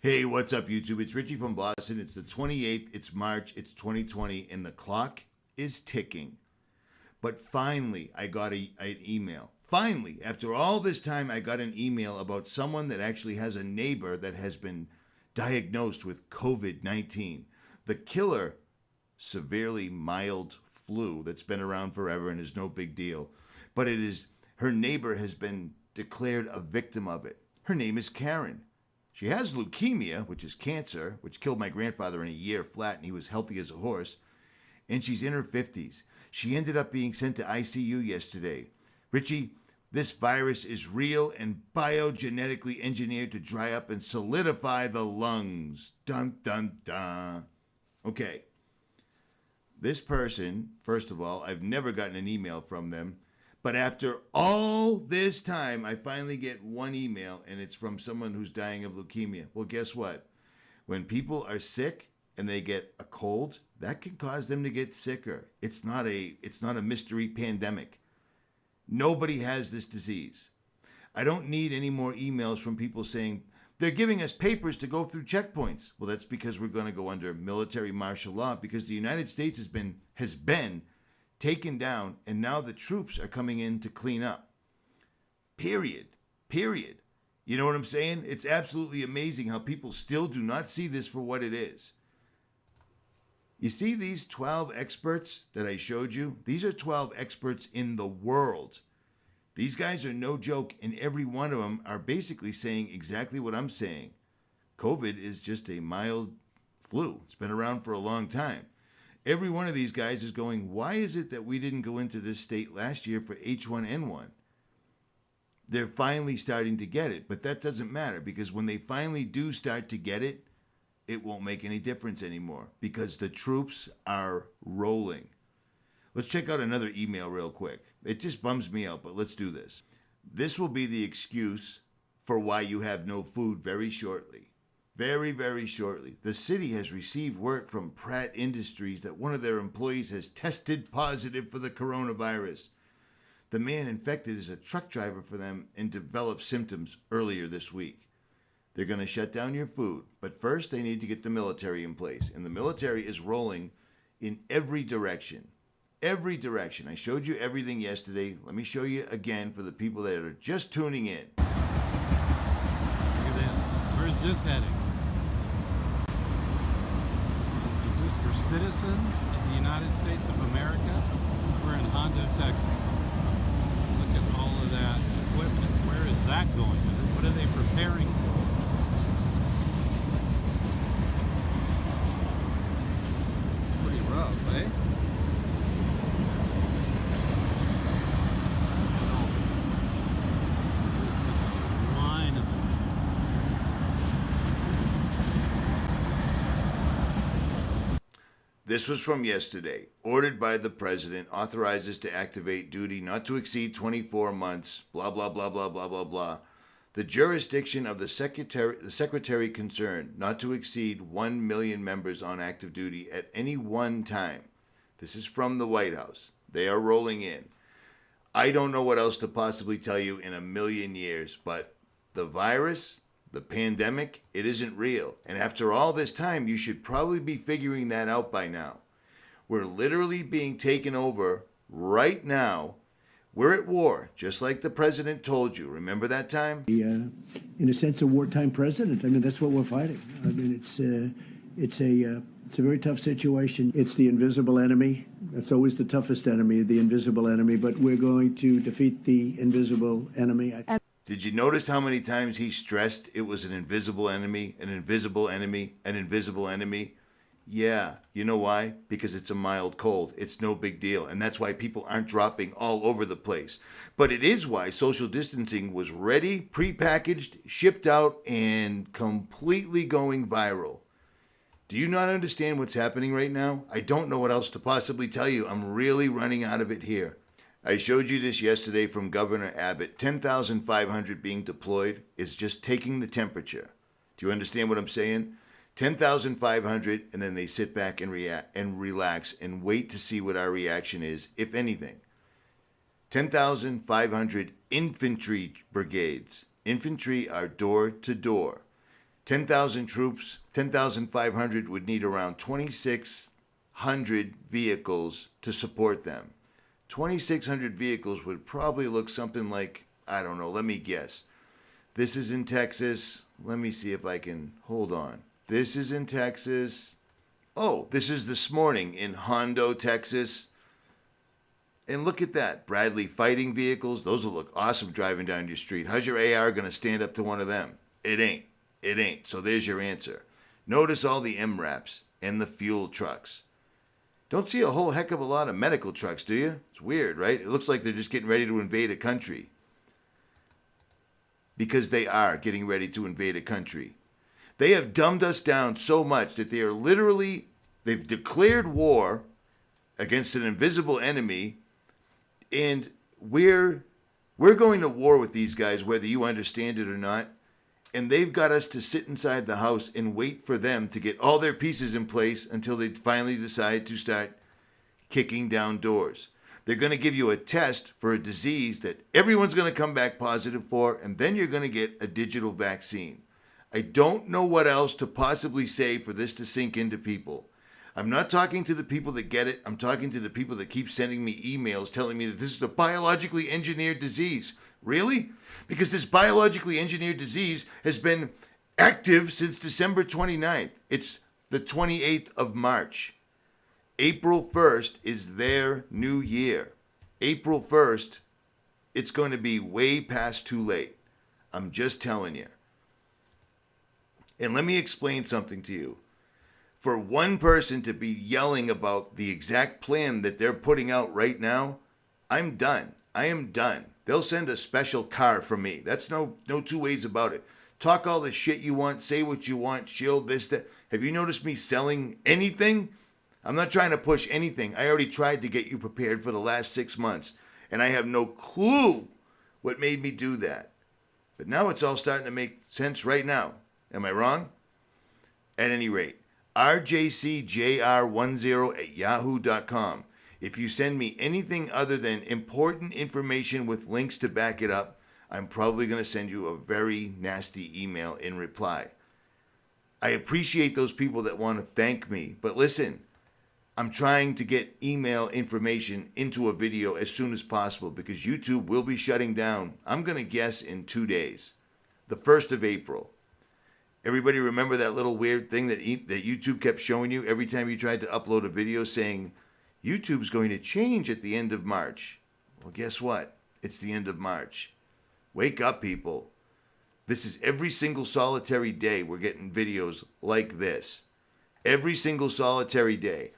Hey, what's up, YouTube? It's Richie from Boston. It's the 28th. It's March. It's 2020, and the clock is ticking. But finally, I got an email. Finally, after all this time, I got an email about someone that actually has a neighbor that has been diagnosed with COVID-19. The killer, severely mild flu that's been around forever and is no big deal. But her neighbor has been declared a victim of it. Her name is Karen. She has leukemia, which is cancer, which killed my grandfather in a year flat, and he was healthy as a horse. And she's in her 50s. She ended up being sent to ICU yesterday. Richie, this virus is real and biogenetically engineered to dry up and solidify the lungs. Dun, dun, dun. Okay. This person, first of all, I've never gotten an email from them. But after all this time, I finally get one email, and it's from someone who's dying of leukemia. Well, guess what? When people are sick and they get a cold, that can cause them to get sicker. It's not a mystery pandemic. Nobody has this disease. I don't need any more emails from people saying they're giving us papers to go through checkpoints. Well, that's because we're going to go under military martial law, because the United States has been taken down, and now the troops are coming in to clean up. Period. You know what I'm saying? It's absolutely amazing how people still do not see this for what it is. You see these 12 experts that I showed you? These are 12 experts in the world. These guys are no joke, and every one of them are basically saying exactly what I'm saying. COVID is just a mild flu. It's been around for a long time. Every one of these guys is going, why is it that we didn't go into this state last year for H1N1? They're finally starting to get it, but that doesn't matter, because when they finally do start to get it, it won't make any difference anymore, because the troops are rolling. Let's check out another email real quick. It just bums me out, but let's do this. This will be the excuse for why you have no food very shortly. Very, very shortly. The city has received word from Pratt Industries that one of their employees has tested positive for the coronavirus. The man infected is a truck driver for them and developed symptoms earlier this week. They're going to shut down your food, but first they need to get the military in place. And the military is rolling in every direction. Every direction. I showed you everything yesterday. Let me show you again for the people that are just tuning in. Look at this. Where's this heading? Is this for citizens of the United States of America? We're in Hondo, Texas. Look at all of that equipment. Where is that going? What are they preparing for? It's pretty rough, eh? This was from yesterday. Ordered by the president, authorizes to activate duty not to exceed 24 months, blah, blah, blah, blah, blah, blah, blah. The jurisdiction of the secretary concerned, not to exceed 1 million members on active duty at any one time. This is from the White House. They are rolling in. I don't know what else to possibly tell you in a million years, but the virus, the pandemic, it isn't real. And after all this time, you should probably be figuring that out by now. We're literally being taken over right now. We're at war, just like the president told you. Remember that time? In a sense, a wartime president. I mean, that's what we're fighting. I mean, it's a very tough situation. It's the invisible enemy. That's always the toughest enemy, the invisible enemy. But we're going to defeat the invisible enemy. Did you notice how many times he stressed it was an invisible enemy, an invisible enemy, an invisible enemy? Yeah, you know why? Because it's a mild cold. It's no big deal. And that's why people aren't dropping all over the place. But it is why social distancing was ready, prepackaged, shipped out, and completely going viral. Do you not understand what's happening right now? I don't know what else to possibly tell you. I'm really running out of it here. I showed you this yesterday from Governor Abbott. 10,500 being deployed is just taking the temperature. Do you understand what I'm saying? 10,500, and then they sit back and relax and wait to see what our reaction is, if anything. 10,500 infantry brigades. Infantry are door to door. 10,000 troops, 10,500 would need around 2,600 vehicles to support them. 2,600 vehicles would probably look something like, I don't know, let me guess. This is in Texas. Let me see if I can, hold on. This is in Texas. Oh, this is this morning in Hondo, Texas. And look at that. Bradley fighting vehicles. Those will look awesome driving down your street. How's your AR going to stand up to one of them? It ain't. It ain't. So there's your answer. Notice all the MRAPs and the fuel trucks. Don't see a whole heck of a lot of medical trucks, do you? It's weird, right? It looks like they're just getting ready to invade a country. Because they are getting ready to invade a country. They have dumbed us down so much that they are literally, they've declared war against an invisible enemy, and we're going to war with these guys whether you understand it or not. And they've got us to sit inside the house and wait for them to get all their pieces in place until they finally decide to start kicking down doors. They're going to give you a test for a disease that everyone's going to come back positive for, and then you're going to get a digital vaccine. I don't know what else to possibly say for this to sink into people. I'm not talking to the people that get it. I'm talking to the people that keep sending me emails telling me that this is a biologically engineered disease. Really? Because this biologically engineered disease has been active since December 29th. It's the 28th of March. April 1st is their new year. April 1st, it's going to be way past too late. I'm just telling you. And let me explain something to you. For one person to be yelling about the exact plan that they're putting out right now, I'm done. I am done. They'll send a special car from me. That's no two ways about it. Talk all the shit you want, say what you want, shield this, that. Have you noticed me selling anything? I'm not trying to push anything. I already tried to get you prepared for the last 6 months, and I have no clue what made me do that. But now it's all starting to make sense right now. Am I wrong? At any rate, rjcjr10@yahoo.com. If you send me anything other than important information with links to back it up, I'm probably going to send you a very nasty email in reply. I appreciate those people that want to thank me, but listen, I'm trying to get email information into a video as soon as possible because YouTube will be shutting down, I'm going to guess, in 2 days, the 1st of April. Everybody remember that little weird thing that YouTube kept showing you every time you tried to upload a video saying, YouTube's going to change at the end of March. Well, guess what? It's the end of March. Wake up, people. This is every single solitary day we're getting videos like this. Every single solitary day.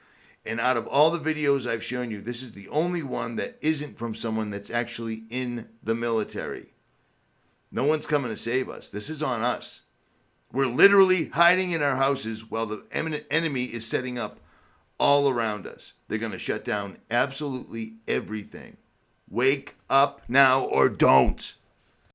And out of all the videos I've shown you, this is the only one that isn't from someone that's actually in the military. No one's coming to save us. This is on us. We're literally hiding in our houses while the enemy is setting up all around us. They're going to shut down absolutely everything. Wake up now or don't.